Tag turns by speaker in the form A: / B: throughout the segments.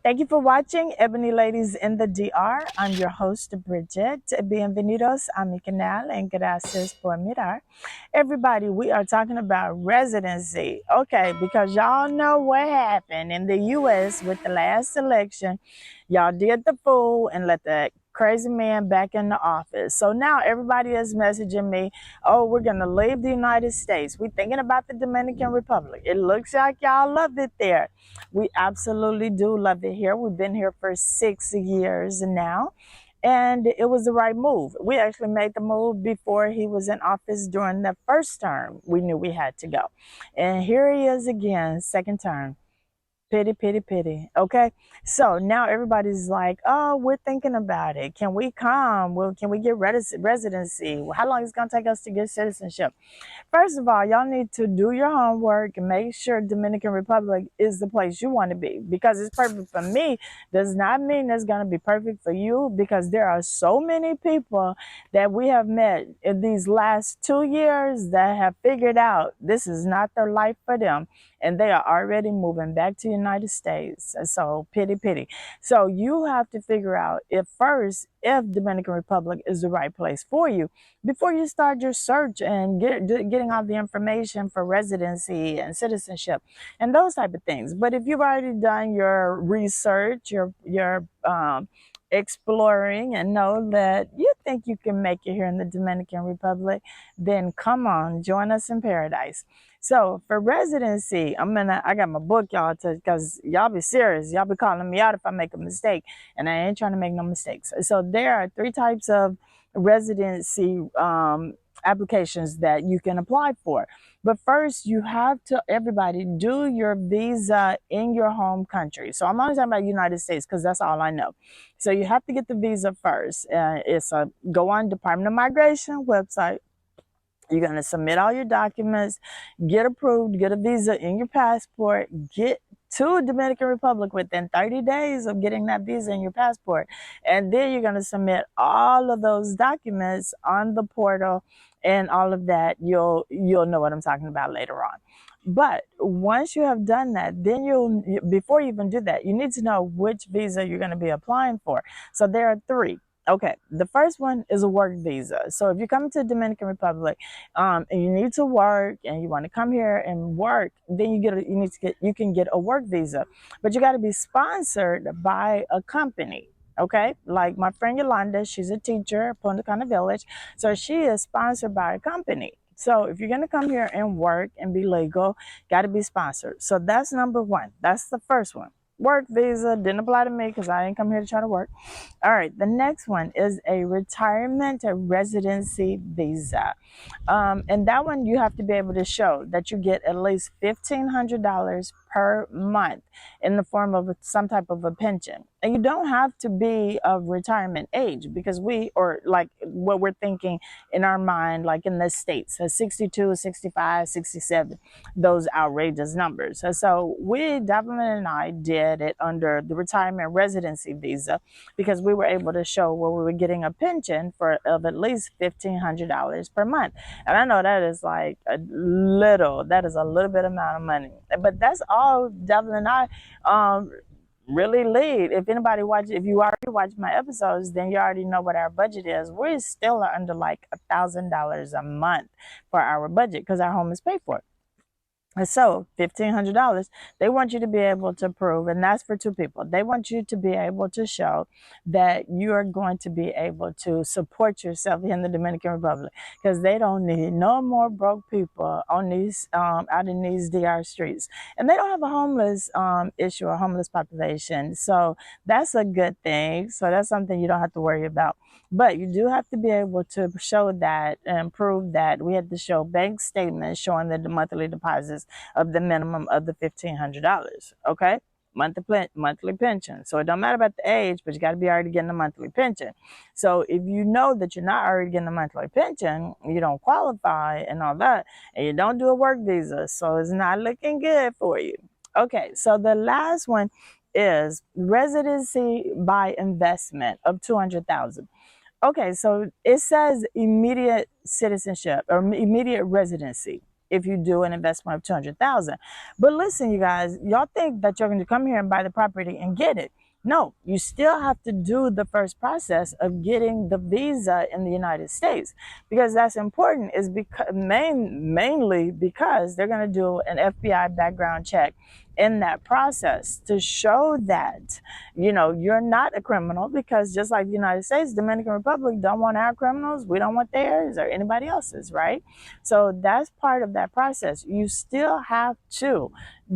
A: Thank you for watching Ebony Ladies in the DR. I'm your host, Bridget. Bienvenidos a mi canal and gracias por mirar. Everybody, we are talking about residency. Okay, because y'all know what happened in the U.S. with the last election. Y'all did the fool and let the crazy man back in the office. So now everybody is messaging me, oh, we're going to leave the United States. We're thinking about the Dominican Republic. It looks like y'all love it there. We absolutely do love it here. We've been here for 6 years now. And it was the right move. We actually made the move before he was in office during the first term. We knew we had to go. And here he is again, second term. Pity, pity, pity. Okay. So now everybody's like, oh, we're thinking about it. Can we come? Well, can we get residency? How long is it going to take us to get citizenship? First of all, y'all need to do your homework and make sure Dominican Republic is the place you want to be. Because it's perfect for me does not mean it's going to be perfect for you, because there are so many people that we have met in these last 2 years that have figured out this is not their life for them, and they are already moving back to the United States. So pity, pity. So you have to figure out if Dominican Republic is the right place for you before you start your search and getting all the information for residency and citizenship and those type of things. But if you've already done your research, your exploring, and know that you think you can make it here in the Dominican Republic, then come on, join us in paradise. So for residency, I got my book, y'all, because y'all be serious. Y'all be calling me out if I make a mistake, and I ain't trying to make no mistakes. So there are 3 types of residency applications that you can apply for. But first, you have to, everybody, do your visa in your home country. So I'm only talking about United States because that's all I know. So you have to get the visa first. Go on Department of Migration website. You're going to submit all your documents, get approved, get a visa in your passport, get to Dominican Republic within 30 days of getting that visa in your passport. And then you're going to submit all of those documents on the portal, and all of that. You'll know what I'm talking about later on. But once you have done that, then before you even do that, you need to know which visa you're going to be applying for. So there are 3. Okay, the first one is a work visa. So if you come to the Dominican Republic, and you need to work, and you want to come here and work, then you can get a work visa, but you got to be sponsored by a company. Okay, like my friend Yolanda, she's a teacher at Punta Cana Village, so she is sponsored by a company. So if you're going to come here and work and be legal, got to be sponsored. So that's number 1. That's the first one. Work visa didn't apply to me because I didn't come here to try to work. All right, the next one is a retirement residency visa. And that one, you have to be able to show that you get at least $1,500 per month in the form of some type of a pension. And you don't have to be of retirement age, because or like what we're thinking in our mind, like in the States, 62, 65, 67, those outrageous numbers. So Devlin and I did it under the retirement residency visa, because we were able to show where we were getting a pension of at least $1,500 per month. And I know that is like a little bit amount of money, but that's all Devlin and I really lead. If you already watched my episodes, then you already know what our budget is. We still are under like $1,000 a month for our budget, because our home is paid for. So $1,500, they want you to be able to prove, and that's for 2 people. They want you to be able to show that you are going to be able to support yourself in the Dominican Republic, because they don't need no more broke people on these out in these DR streets, and they don't have a homeless issue or homeless population. So that's a good thing. So that's something you don't have to worry about. But you do have to be able to show that and prove that. We had to show bank statements showing the monthly deposits of the minimum of the $1,500. Okay, monthly pension. So it don't matter about the age, but you got to be already getting a monthly pension. So if you know that you're not already getting a monthly pension, you don't qualify and all that, and you don't do a work visa, so it's not looking good for you. Okay, so the last one is residency by investment of $200,000. Okay, so it says immediate citizenship or immediate residency. if you do an investment of 200,000. But listen, you guys, y'all think that you're going to come here and buy the property and get it. No, you still have to do the first process of getting the visa in the United States, because that's important. Is because mainly because they're going to do an FBI background check in that process to show that you're not a criminal, because just like the United States, Dominican Republic don't want our criminals, we don't want theirs or anybody else's, right? So that's part of that process. You still have to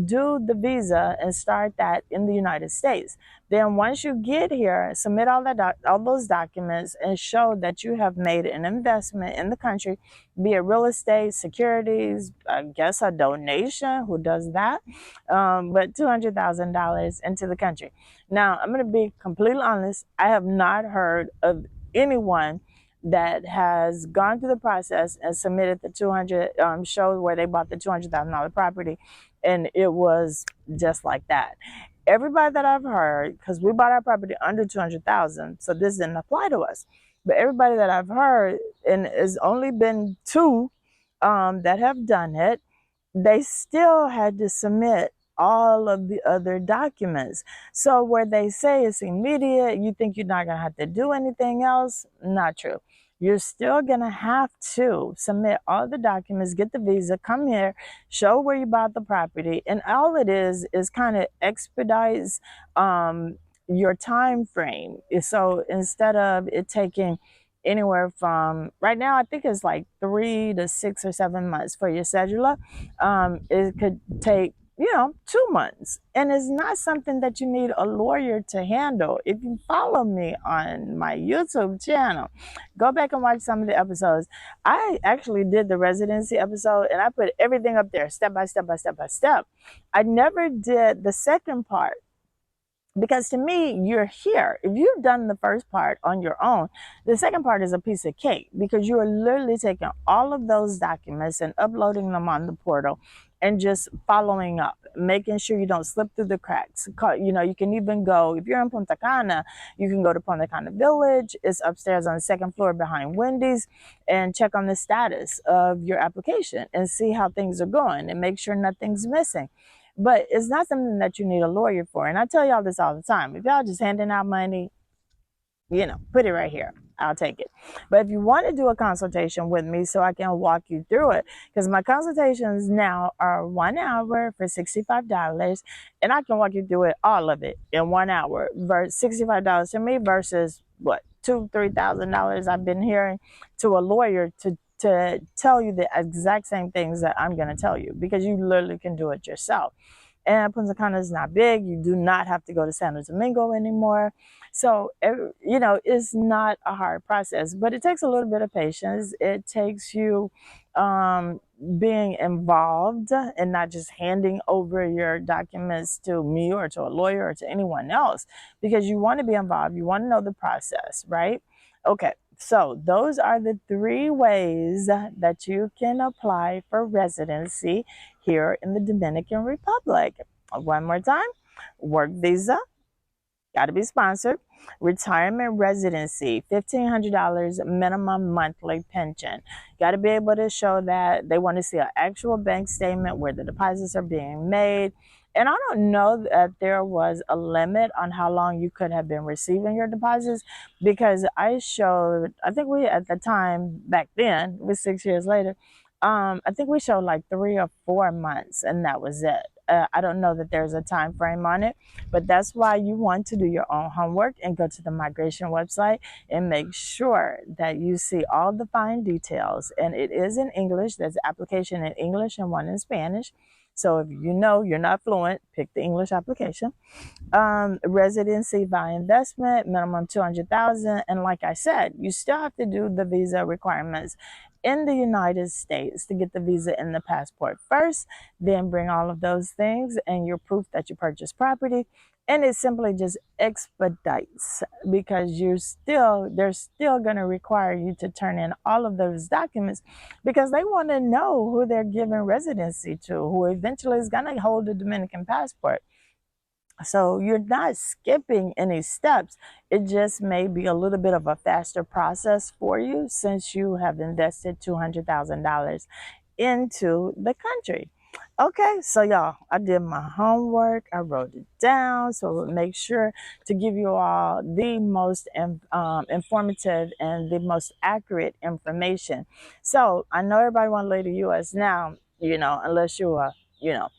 A: do the visa and start that in the United States. Then once you get here, submit all those documents and show that you have made an investment in the country, be it real estate, securities, I guess a donation, who does that? But $200,000 into the country. Now, I'm going to be completely honest. I have not heard of anyone that has gone through the process and submitted the 200, showed where they bought the $200,000 property, and it was just like that. Everybody that I've heard, because we bought our property under 200,000, so this didn't apply to us. But everybody that I've heard, and it's only been two that have done it, they still had to submit all of the other documents. So where they say it's immediate, you think you're not going to have to do anything else, not true. You're still going to have to submit all the documents, get the visa, come here, show where you bought the property. And all it is kind of expedites your time frame. So instead of it taking anywhere from, right now I think it's like 3 to 6 or 7 months for your cedula, it could take 2 months, and it's not something that you need a lawyer to handle. If you follow me on my YouTube channel, go back and watch some of the episodes. I actually did the residency episode, and I put everything up there step by step by step by step. I never did the second part, because to me, you're here. If you've done the first part on your own, the second part is a piece of cake, because you are literally taking all of those documents and uploading them on the portal and just following up, making sure you don't slip through the cracks. You can even go, if you're in Punta Cana, you can go to Punta Cana Village. It's upstairs on the second floor behind Wendy's, and check on the status of your application and see how things are going and make sure nothing's missing. But it's not something that you need a lawyer for. And I tell y'all this all the time. If y'all just handing out money, put it right here. I'll take it. But if you want to do a consultation with me so I can walk you through it, because my consultations now are 1 hour for $65, and I can walk you through it, all of it, in 1 hour. $65 to me versus what, $2,000-$3,000 I've been hearing to a lawyer to tell you the exact same things that I'm going to tell you, because you literally can do it yourself. And Punta Cana is not big. You do not have to go to Santo Domingo anymore. So, it's not a hard process, but it takes a little bit of patience. It takes you being involved and not just handing over your documents to me or to a lawyer or to anyone else, because you want to be involved. You want to know the process, right? Okay. So those are the 3 ways that you can apply for residency here in the Dominican Republic. One more time: work visa, got to be sponsored; retirement residency, $1,500 minimum monthly pension. Got to be able to show that. They want to see an actual bank statement where the deposits are being made. And I don't know that there was a limit on how long you could have been receiving your deposits, because I think we, at the time back then, it was 6 years later, I think we showed like 3 or 4 months, and that was it. I don't know that there's a time frame on it, but that's why you want to do your own homework and go to the migration website and make sure that you see all the fine details. And it is in English. There's an application in English and one in Spanish. So if you're not fluent, pick the English application. Residency by investment, minimum 200,000. And like I said, you still have to do the visa requirements in the United States to get the visa and the passport first, then bring all of those things and your proof that you purchased property. And it simply just expedites, because they're still going to require you to turn in all of those documents, because they want to know who they're giving residency to, who eventually is going to hold a Dominican passport. So you're not skipping any steps. It just may be a little bit of a faster process for you, since you have invested $200,000 into the country. Okay, so y'all, I did my homework. I wrote it down so I would make sure to give you all the most informative and the most accurate information. So I know everybody want to leave the U.S. now, unless you are, you know,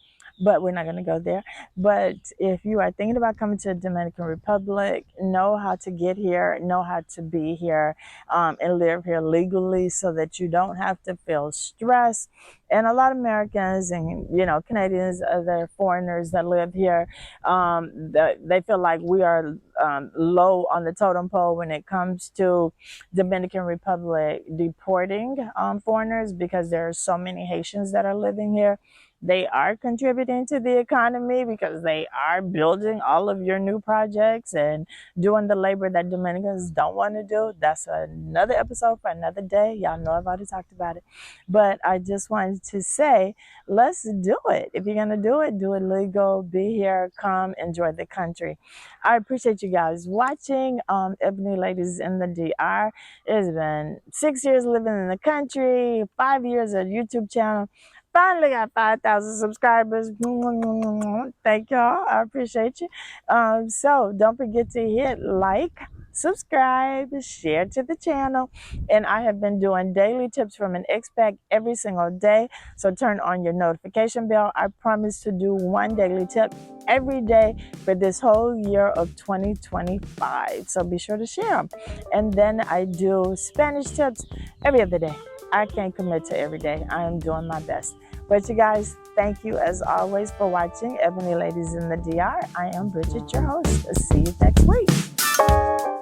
A: but we're not going to go there. But if you are thinking about coming to the Dominican Republic, know how to get here, know how to be here, and live here legally so that you don't have to feel stressed. And a lot of Americans and Canadians, other foreigners that live here, they feel like we are low on the totem pole when it comes to Dominican Republic deporting foreigners, because there are so many Haitians that are living here. They are contributing to the economy because they are building all of your new projects and doing the labor that Dominicans don't want to do. That's another episode for another day. Y'all know I've already talked about it. But I just wanted to say, let's do it. If you're going to do it legal, be here, come, enjoy the country. I appreciate you guys watching Ebony Ladies in the DR. It's been 6 years living in the country, 5 years of YouTube channel. Finally got 5,000 subscribers. Thank y'all. I appreciate you. So don't forget to hit like, subscribe, share to the channel. And I have been doing daily tips from an expat every single day. So turn on your notification bell. I promise to do one daily tip every day for this whole year of 2025. So be sure to share them. And then I do Spanish tips every other day. I can't commit to every day. I am doing my best. But you guys, thank you as always for watching Ebony Ladies in the DR. I am Bridget, your host. See you next week.